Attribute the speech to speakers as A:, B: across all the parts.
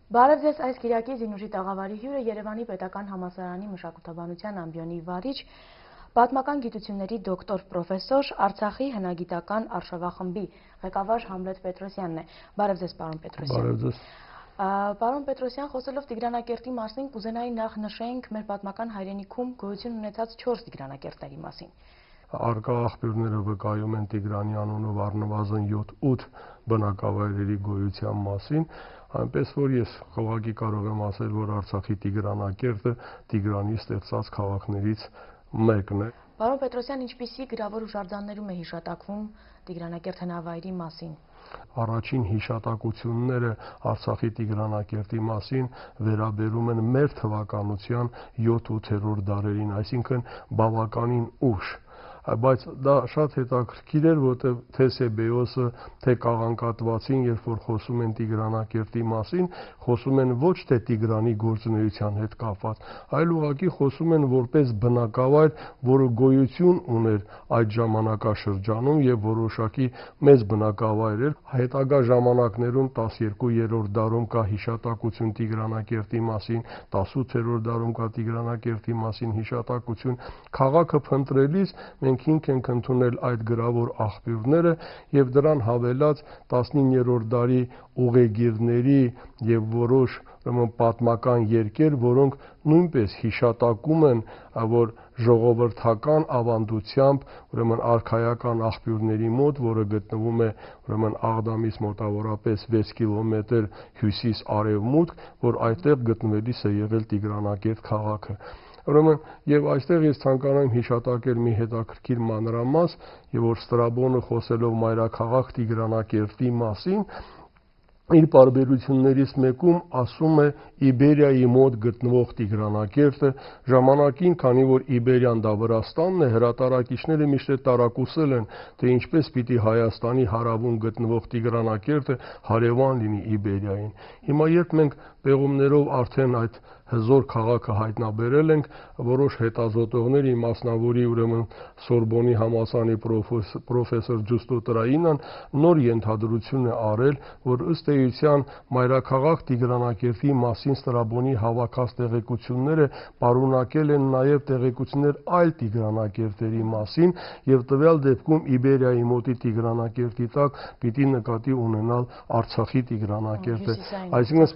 A: Բարև ձեզ, այս կիրակի Զինուժի տաղավարի հյուրը Երևանի պետական համալսարանի մշակութաբանության ամբիոնի վարիչ, պատմական գիտությունների դոկտոր պրոֆեսոր, Արցախի հնագիտական արշավախմբի ղեկավար Համլետ Պետրոսյանն է։ Բարև ձեզ, պարոն Պետրոսյան։
B: Բարև ձեզ։
A: Պարոն Պետրոսյան, խոսելով Տիգրանակերտի մասին, կուզենայի նախ նշենք մեր պատմական հայրենիքում գոյություն ունեցած 4 Տիգրանակերտերի մասին։
B: Արկա աղբյուրները վկայում են Տիգրանի անունով առնվազն 7-8 բնակավայրերի գոյության մասին, այնպես որ ես խաղաղի կարող եմ ասել, որ Արցախի Տիգրանակերտը Տիգրանի ստեղծած քաղաքներից մեկն է։
A: Պարոն Պետրոսյան, ինչպիսի գրավոր հուշարձաններում է հիշատակվում Տիգրանակերտ հնավայրի մասին։
B: Առաջին հիշատակությունները Արցախի Տիգրանակերտի մասին վերաբերում են մեր թվականության 7-8-րդ դարերին, այսինքն բավականին ուշ, բայց դա շատ հետաքրքիր էր, որտեղ թե Սեբեոսը, թե Կաղանկատվացին, երբ որ խոսում են Տիգրանակերտի մասին, խոսում են ոչ թե Տիգրանի գործունեության հետ կապված, այլ ուղղակի խոսում են որպես բնակավայր, որը գոյություն ուներ այդ ժամանակաշրջանում եւ որոշակի մեծ բնակավայր էր։ Հետագա ժամանակներում 12-րդ դարում կա հիշատակություն Տիգրանակերտի մասին, 18-րդ դարում կա Տիգրանակերտի մասին հիշատակություն։ Քաղաքը փնտրելիս մենք հիմք ենք ընդունել այդ գրավոր աղբյուրները եւ դրան հավելած 19-րդ դարի ուղեգիրների եւ որոշ պատմական երկեր, որոնք նույնպես հիշատակում են, որ ժողովրդական ավանդությամբ, արքայական աղբյուրների մոտ, որը գտնվում է Աղդամից մոտավորապես 6 կիլոմետր հյուսիս-արևմուտք, որ այդտեղ գտնվելիս է եղել Տիգրանակերտ քաղաքը։ Ուրեմն եւ այստեղ ես ցանկանամ հիշատակել մի հետաքրքիր մանրամաս, եւ որ Ստրաբոնը խոսելով մայրաքաղաք Տիգրանակերտի մասին, իր բարբերություններից մեկում ասում է Իբերիայի մոտ գտնվող Տիգրանակերտը, ժամանակին, քանի որ Իբերիան դա Վրաստանն է, հրատարակիչները միշտ տարակուսել են, թե ինչպես պիտի Հայաստանի հարավում գտնվող Տիգրանակերտը հարևան լինի Իբերիային։ Հիմա երբ մենք պեղումներով արդեն այդ հզոր քաղաքը հայտնաբերել ենք, որոշ հետազոտողներ, մասնավորի Սորբոնի համալսարանի պրոֆեսոր Ջուստո Տրաինան նոր ենթադրություն է արել, որ ըստ էության մայրաքաղաք Տիգրանակերտի մասին Ստրաբոնի հավաքած տեղեկությունները պարունակել են նաև տեղեկություններ այլ Տիգրանակերտերի մասին եւ տվյալ դեպքում Իբերիայի մոտի Տիգրանակերտի տակ պիտի նկատի ունենալ Արցախի Տիգրանակերտը։ Այսինքն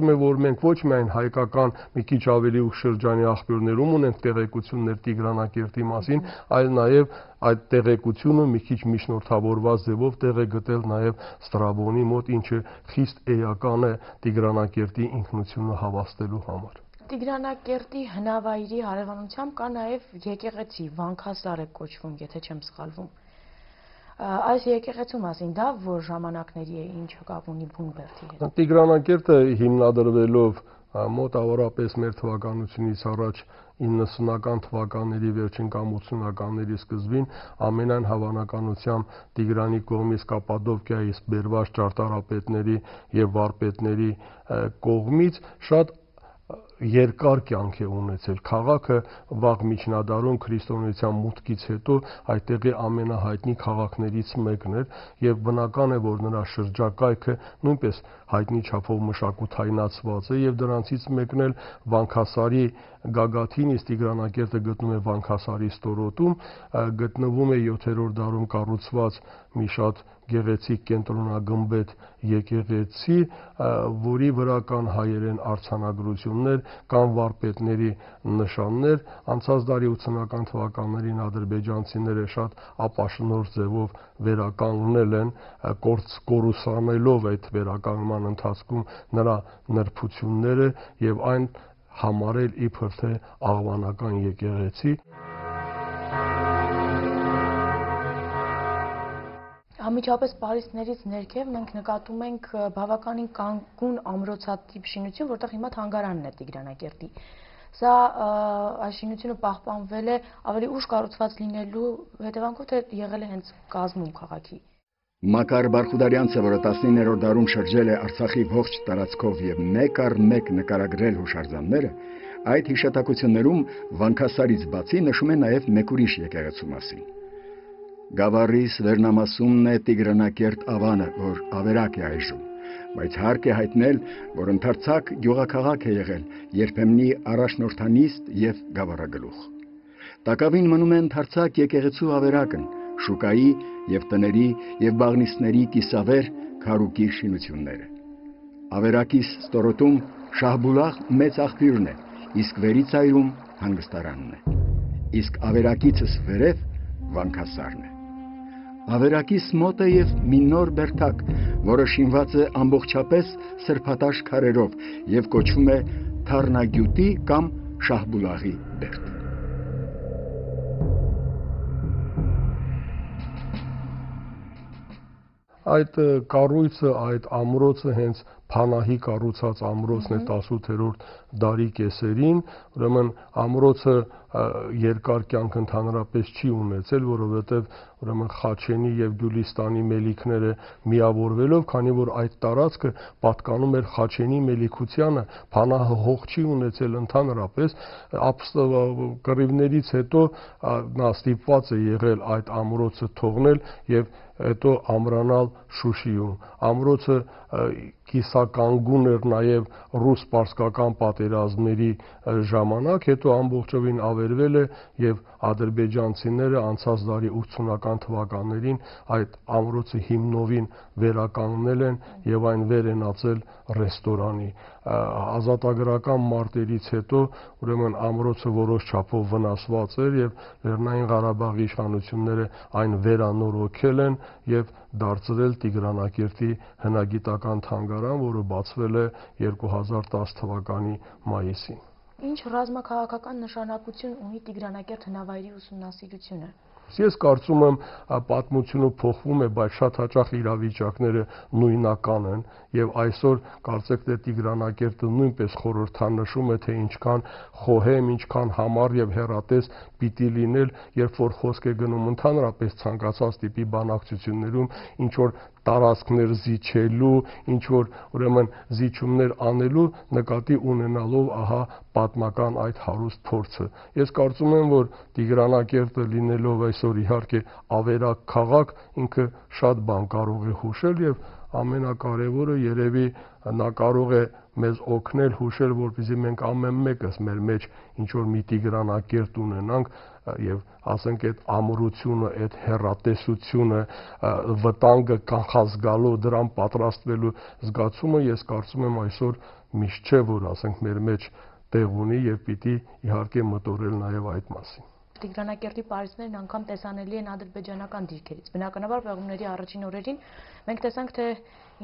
B: սպասում է, որ մենք ոչ միայն հայկական մի քիչ ավելի ուշ շրջանի աղբյուրներում ունենք տեղեկություններ Տիգրանակերտի մասին, այլ նաև այդ տեղեկությունը մի քիչ միջնորդավորված ձևով տեղ է գտել նաև Ստրաբոնի մոտ, ինչը խիստ էական է Տիգրանակերտի ինքնությունը հավաստելու համար։
A: Տիգրանակերտի հնավայրի հարևանությամբ կա նաև եկեղեցի, Վանքասար է կոչվում, եթե չեմ սխալվում։ Այս եկեղեցու մասին դա որ ժամանակների է, ինչ կապ ունի Բունբերթի հետ։
B: Տիգրանակերտը հիմնադրվելով մոտավորապես մեր թվականությունից առաջ 90-ական թվականների վերջին կամ 80-ականների սկզբին ամենայն հավանականությամբ Տիգրանի կողմից Կապադոկիայից բերված ճարտարապետների եւ վարպետների կողմից շատ երկար կյանք է ունեցել։ Քաղաքը վաղ միջնադարում քրիստոնեության մուտքից հետո այդտեղի ամենահայտնի քաղաքներից մեկն էր եւ բնական է, որ նրա շրջակայքը նույնպես հայտնի չափով մշակութայնացված է եւ դրանցից մեկն էլ Վանքասարի գագաթին, իսկ Տիգրանակերտը գտնվում է Վանքասարի ստորոտում, գտնվում է 7-րդ դարում կառուցված մի շատ գեղեցիկ կենտրոնագմբեթ եկեղեցի, որի վրա կան հայերեն արձանագրություններ, կան վարպետների նշաններ, անցած դարի 80-ական թվականներին ադրբեջանցիները շատ ապաշնորհ ձևով վերականգնել են, կորուսանելով այդ վերականգնման ընթացքում նրա նրբությունները եւ այն համարել իբր թե աղվանական եկեղեցի։
A: Անմիջապես Փարիսներից ներքև մենք նկատում ենք բավականին կանգուն ամրոցատիպ շինություն, որտեղ հիմա թանգարանն է Տիգրանակերտի։ Սա այս շինությունը պահպանվել է ավելի ուշ կառուցված լինելու հետևանքով, թե եղել է հենց կազմում քաղաքի։
C: Մակար Բարխուդարյանցը, որը 19-րդ դարում շրջել է Արցախի ողջ տարածքով եւ մեկ առ մեկ նկարագրել հուշարձանները, այդ հիշատակություններում Վանքասարից բացի նշում է նաեւ մեկ ուրիշ եկեղեցու մասին։ Գավառիս վերնամասումն է Տիգրանակերտ ավանը, որ ավերակ է այժմ։ բայց հարկ է հայտնել, որ ընդարձակ գյուղաքաղաք է եղել, երբեմնի առաջնորդանիստ եւ գավառագլուխ։ Տակավին մնում է ընդարձակ եկեղեցու ավերակն, շուկայի եւ տների եւ բաղնիցների կիսավեր քարուկի շինությունները։ Ավերակիս ստորոտում Շահբուլաղ մեծ աղբյուրն է, իսկ վերից այրում հանգստարանն է, իսկ ավերակիցս վերև վանքասարն է։ Ավերակիս մոտ է եւ մի նոր բերդակ, որը շինված է ամբողջապես սրբատաշ քարերով եւ կոչվում է Թառնագյուտի կամ Շահբուլաղի բերդ։
B: Այդ կառույցը, այդ ամրոցը հենց Փանահի կառուցած ամրոցն է 18-րդ դարի կեսերին, ուրեմն ամրոցը երկար կյանք ընդհանրապես չի ունեցել, որովհետև ուրեմն Խաչենի եւ Գյուլիստանի մելիքները միավորվելով, քանի որ այդ տարածքը պատկանում էր Խաչենի մելիքությանը, Փանահը հող չի ունեցել ընդհանրապես, կռիվներից հետո նա ստիպված է եղել այդ ամրոցը թողնել եւ հետո ամրանալ Շուշիում։ Ամրոցը կիսականգուն էր նաև ռուս-պարսկական պատերազմների ժամանակ, հետո ամբողջովին ավերվել է եւ ադրբեջանցիները անցած դարի 80-ական թվականներին այդ ամրոցը հիմնովին վերականգնել են եւ այն վերենացել ռեստորանի։ Ազատագրական մարտերից հետո ուրեմն ամրոցը որոշ չափով վնասված էր եւ Լեռնային Ղարաբաղի իշխանությունները այն վերանորոգել են եւ դարձրել Տիգրանակերտի հնագիտական թանգարան, որը բացվել է 2010 թվականի մայիսին։
A: Ինչ ռազմաքաղաքական նշանակություն ունի Տիգրանակերտ հնավայրի ուսումնասիրությունը։
B: Ես կարծում եմ պատմությունը փոխվում է, բայց շատ հաճախ իրավիճակները նույնական են եւ այսօր կարծեք թե Տիգրանակերտը նույնպես խորհրդանշում է, թե ինչքան խոհեմ, ինչքան համառ եւ հեռատես պիտի լինել, երբ որ խոսք է գնում ընդհանրապես ցանկացած տիպի բանակցություններում, ինչ որ տարածքներ զիջելու, ինչ որ ուրեմն զիջումներ անելու նկատի ունենալով ահա պատմական այդ հարուստ փորձը։ Ես կարծում եմ, որ Տիգրանակերտը լինելով այսօր իհարկե ավերակ քաղաք, ինքը շատ բան կարող է հուշել եւ ամենակարևորը երևի նա կարող է մեզ օգնել հուշել, որպեսզի մենք ամեն մեկս մեր մեջ ինչ որ մի Տիգրանակերտ ունենանք եւ ասենք այդ ամրությունը, այդ հեռատեսությունը, վտանգը կանխազգալու, դրան պատրաստվելու զգացումը ես կարծում եմ այսօր միշտ չէ, որ ասենք մեր մեջ տեղ ունի եւ պիտի իհարկե մտորել նաեւ այդ մասին։
A: Տիգրանակերտի պարիսպներն անգամ տեսանելի են ադրբեջանական դիրքերից։ Բնականաբար պեղումների առաջին օրերին մենք տեսանք, թե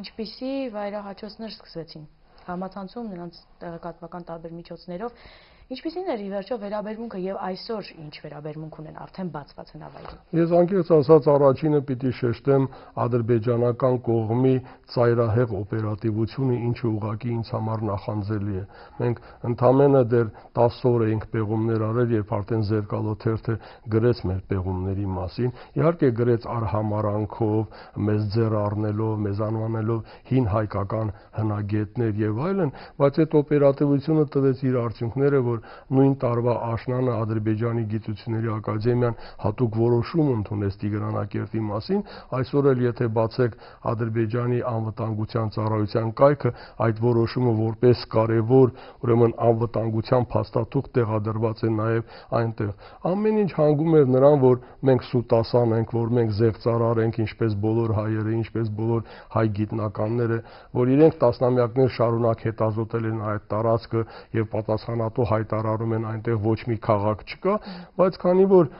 A: ինչպիսի վայրահաչոցներ սկսվեցին համացանցում նրանց տեղեկատվական տարբեր միջոցներով։ Ինչպիսին էր ի վերջո վերաբերմունքը եւ այսօր ինչ վերաբերմունք ունեն արդեն բացված հնավայրին։
B: Ես անկեղծ ասած առաջինը պիտի շեշտեմ ադրբեջանական կողմի ծայրահեղ օպերատիվությունը, ինչը ուղղակի ինձ համար նախանձելի է։ Մենք ընդամենը դեռ 10 օր էինք պեղումներ արել, երբ արդեն Զերկալոթերթը գրեց մեր պեղումների մասին։ Իհարկե գրեց արհամարանքով, մեզ ձեռ առնելով, մեզ անվանելով հին հայկական հնագետներ եւ այլն, բայց այդ օպերատիվությունը տվեց իր արդյունքները, որ նույն տարվա աշնանը Ադրբեջանի գիտությունների ակադեմիան հատուկ որոշում ընդունեց Տիգրանակերտի մասին, այսօր էլ եթե բացեք Ադրբեջանի անվտանգության ծառայության կայքը, այդ որոշումը որպես կարևոր, ուրեմն անվտանգության փաստաթուղթ տեղադրված է նաև այնտեղ։ Ամեն ինչ հանգում էր նրան, որ մենք սուտասան ենք, որ մենք զեղծարար ենք, ինչպես բոլոր հայերը, ինչպես բոլոր հայ գիտնականները, որ իրենք տասնամյակներ շարունակ հետազոտել են այդ տարածքը եւ պատասխանատու հայտարարում են այնտեղ ոչ մի քաղաք չկա, բայց քանի որ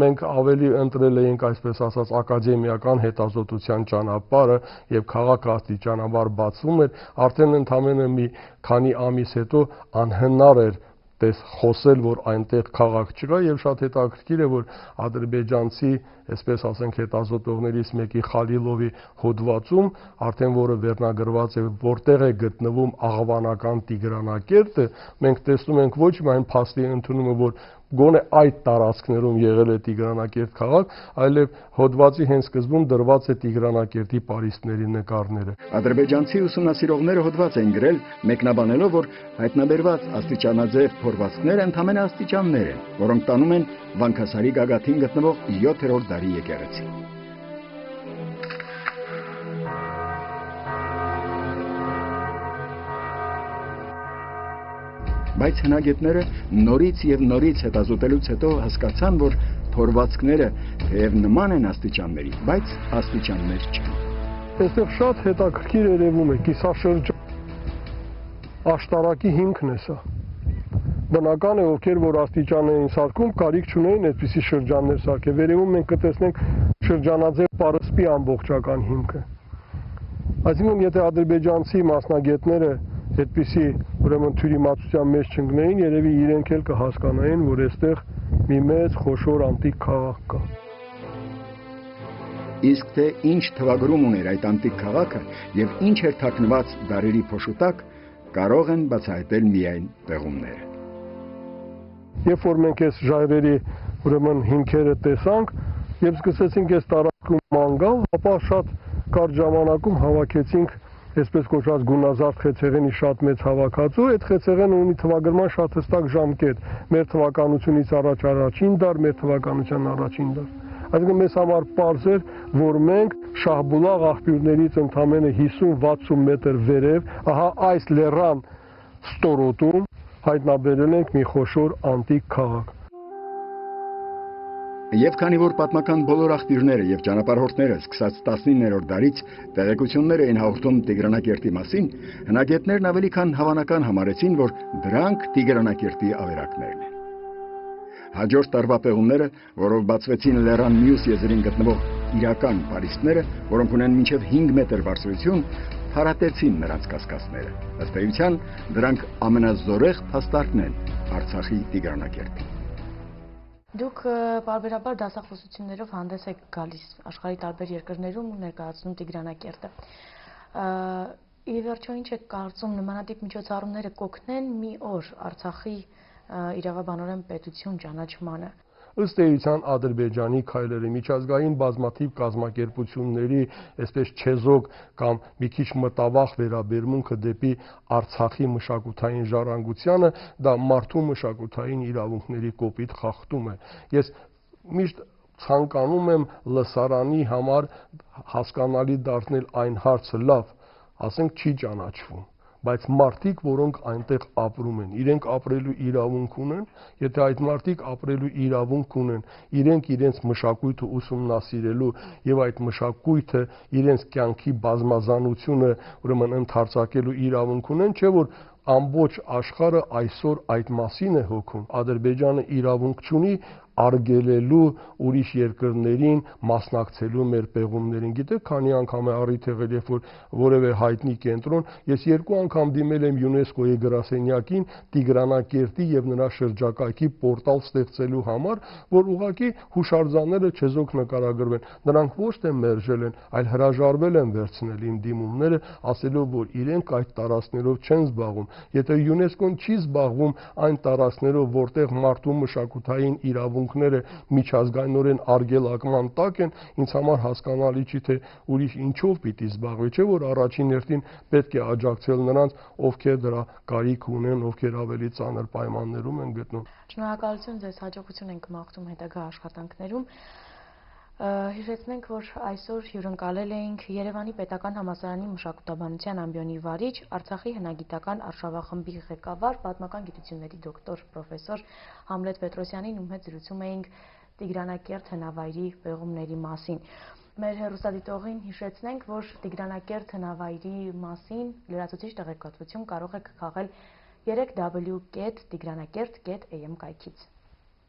B: մենք ավելի ընտրել էինք այսպես ասած ակադեմիական հետազոտության ճանապարհը եւ քաղաքը աստիճանաբար բացվում էր, արդեն ընդամենը մի քանի ամիս հետո անհնար էր խոսել, որ այնտեղ քաղաք չկա եւ շատ հետաքրքիր է, որ ադրբեջանցի, այսպես ասենք, հետազոտողներից մեկի Խալիլովի հոդվածում, արդեն որը վերնագրված է, որտեղ է գտնվում աղվանական Տիգրանակերտը, մենք տեսնում ենք ոչ միայն փաստի ընդունումը, որ գոնե այդ տարածքներում եղել է Տիգրանակերտ քաղաք, այլև հոդվածի հենց սկզբում դրված է Տիգրանակերտի պարիսպների նկարները։
C: Ադրբեջանցի ուսումնասիրողները հոդված են գրել, մեկնաբանելով, որ հայտնաբերված աստիճանաձև փորվածքները ընդամենը աստիճաններ են, որոնք տանում են Վանքասարի գագաթին գտնվող 7-րդ դարի եկեղեցի։ Բայց հնագետները նորից եւ նորից հետազոտելուց հետո հասկացան, որ փորվածքները թեև նման են աստիճանների, բայց աստիճաններ չեն։
B: Այստեղ շատ հետաքրքիր երևում է կիսաշրջան աշտարակի հիմքն է սա։ Բնական է, ովքեր որ աստիճան էին սարքում, կարիք չունեին այդպիսի շրջաններ սարքել։ Վերևում մենք կտեսնենք շրջանաձև պարսպի ամբողջական հիմքը։ Այսինքն, եթե ադրբեջանցի մասնագետները այդպիսի ուրեմն թյուրիմացության մեջ չընկնեին, երևի իրենք էլ կհասկանային, որ այստեղ մի մեծ խոշոր անտիկ քաղաք կա։
C: Իսկ թե ինչ թվագրում ուներ այդ անտիկ քաղաքը եւ ինչ էր թաքնված դարերի փոշու տակ, կարող են բացահայտել միայն պեղումները։
B: Երբ որ մենք այս ժայռերի ուրեմն հիմքերը տեսանք եւ սկսեցինք այս տարածքում ման գալ, ապա շատ կարճ ժամանակում հավաքեցինք այսպես կոչված գունազարդ խեցեղենի շատ մեծ հավաքածու, այդ խեցեղենը ունի թվագրման շատ հստակ ժամկետ, մեր թվականությունից առաջ առաջին դար, մեր թվականության առաջին դար։ Այսինքն մեզ համար պարզ էր, որ մենք Շահբուլաղ աղբյուրներից ընդամենը 50-60 մետր վերև, ահա այս լեռան ստորոտում հայտնաբերել ենք մի խոշոր անտիկ քաղաք։
C: Եվ քանի որ պատմական բոլոր աղբյուրները եւ ճանապարհորդները սկսած 19-րդ դարից տեղեկություններ էին հաղորդում Տիգրանակերտի մասին, հնագետներն ավելի քան հավանական համարեցին, որ դրանք Տիգրանակերտի ավերակներն են։ Հաջորդ տարվա պեղումները, որով բացվեցին լեռան մյուս եզրին գտնվող իրական պարիսպները, որոնք ունեն մինչև 5 մետր բարձրություն, հարատեցին նրանց կասկածները։ Ըստ էության, դրանք ամենազորեղ փաստարկն են Արցախի Տիգրանակերտի։
A: Դուք բարբերաբար դասախոսություններով հանդես եք գալիս աշխարհի տարբեր երկրներում ու ներկայացնում Տիգրանակերտը։ Ի վերջո ինչ եք կարծում, նմանատիպ միջոցառումները կօգնեն մի օր Արցախի իրավաբանորեն պետություն ճանաչմանը։
B: Ըստ էության Ադրբեջանի քայլերը միջազգային բազմաթիվ կազմակերպությունների այսպես չեզոք կամ մի քիչ մտավախ վերաբերմունքը դեպի Արցախի մշակութային ժառանգությանը դա մարդու մշակութային իրավունքների կոպիտ խախտում է։ Ես միշտ ցանկանում եմ լսարանի համար հասկանալի դարձնել այն հարցը, լավ, ասենք չի ճանաչվում, բայց մարդիկ, որոնք այնտեղ ապրում են, իրենք ապրելու իրավունք ունեն, եթե այդ մարդիկ ապրելու իրավունք ունեն, իրենք իրենց մշակույթը ուսումնասիրելու եւ այդ մշակույթը իրենց կյանքի բազմազանությունը ուրեմն ընդարձակելու իրավունք ունեն, չէ՞ որ ամբողջ աշխարհը այսօր այդ մասին է հոգում։ Ադրբեջանը իրավունք չունի արգելելու ուրիշ երկրներին մասնակցելու մեր պեղումներին։ Գիտեք, քանի անգամ է առիթ եղել, երբ որ որևէ հայտնի կենտրոն, ես 2 անգամ դիմել եմ ՅՈՒՆԵՍԿՕ-ի գրասենյակին Տիգրանակերտի եւ նրա շրջակայքի պորտալ ստեղծելու համար, որ ուղղակի հուշարձանները չեզոք նկարագրվեն։ Նրանք ոչ թե մերժել են, այլ հրաժարվել են վերցնել իմ դիմումները, ասելով, որ իրենք այդ տարածքներով չեն զբաղվում։ Եթե ՅՈՒՆԵՍԿՕ-ն չի զբաղվում այն տարածքներով, որտեղ մարդու մշակութային իրավունքները միջազգայինորեն արգելակման տակ են, ինձ համար հասկանալի չի, թե ուրիշ ինչով պիտի զբաղվի, չէ՞ որ առաջին հերթին պետք է աջակցել նրանց, ովքեր դրա կարիք ունեն, ովքեր ավելի ծանր պայմաններում են գտնում։
A: Շնորհակալություն ձեզ, հաջողություն ենք մաղթում հետագա աշխատանքներում։ Հիշեցնենք, որ այսօր հյուրընկալել էինք Երևանի Պետական համալսարանի մշակութաբանության ամբիոնի վարիչ, Արցախի հնագիտական արշավախմբի ղեկավար, պատմական գիտությունների դոկտոր պրոֆեսոր Համլետ Պետրոսյանին, ում հետ զրուցում էինք Տիգրանակերտ հնավայրի պեղումների մասին։ Մեր հեռուստադիտողին հիշեցնենք, որ Տիգրանակերտ հնավայրի մասին լրացուցիչ տեղեկատվություն կարող եք քաղել 3w.tigranak.am կայքից։